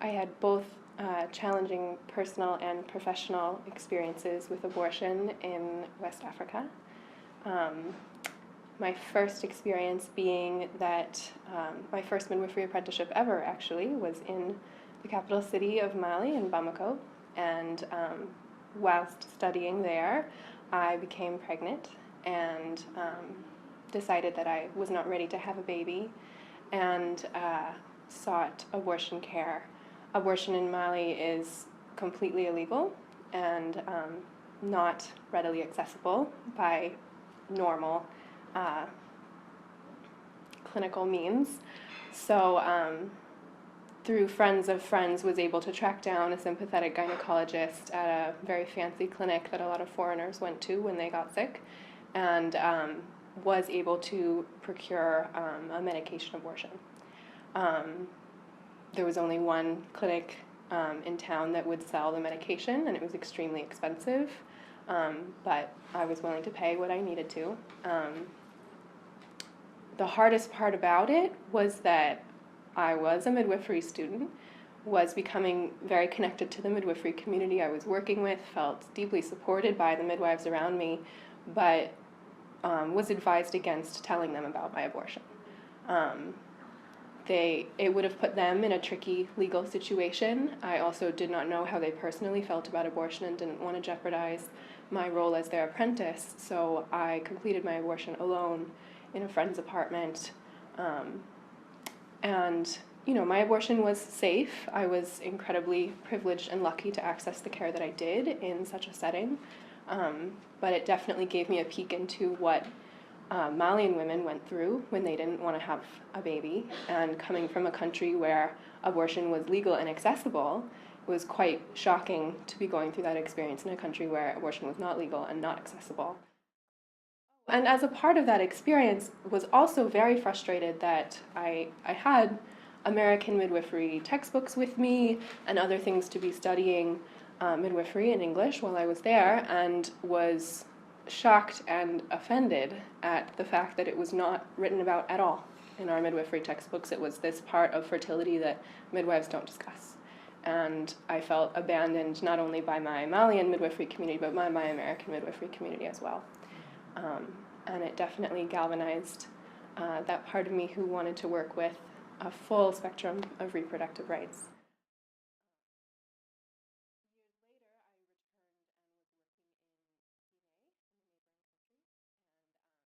I had both challenging personal and professional experiences with abortion in West Africa. My first experience being that my first midwifery apprenticeship ever actually was in the capital city of Mali in Bamako, and whilst studying there I became pregnant and decided that I was not ready to have a baby and sought abortion care. Abortion in Mali is completely illegal and not readily accessible by normal clinical means. So through friends of friends was able to track down a sympathetic gynecologist at a very fancy clinic that a lot of foreigners went to when they got sick, and was able to procure a medication abortion. There was only one clinic in town that would sell the medication, and it was extremely expensive, but I was willing to pay what I needed to. The hardest part about it was that I was a midwifery student, was becoming very connected to the midwifery community I was working with, felt deeply supported by the midwives around me, but was advised against telling them about my abortion. It would have put them in a tricky legal situation. I also did not know how they personally felt about abortion and didn't want to jeopardize my role as their apprentice, so I completed my abortion alone in a friend's apartment. And my abortion was safe. I was incredibly privileged and lucky to access the care that I did in such a setting, but it definitely gave me a peek into what Malian women went through when they didn't want to have a baby, and coming from a country where abortion was legal and accessible, it was quite shocking to be going through that experience in a country where abortion was not legal and not accessible. And as a part of that experience, was also very frustrated that I had American midwifery textbooks with me and other things to be studying midwifery in English while I was there, and was shocked and offended at the fact that it was not written about at all in our midwifery textbooks. It was this part of fertility that midwives don't discuss. And I felt abandoned not only by my Malian midwifery community, but by my American midwifery community as well. And it definitely galvanized that part of me who wanted to work with a full spectrum of reproductive rights.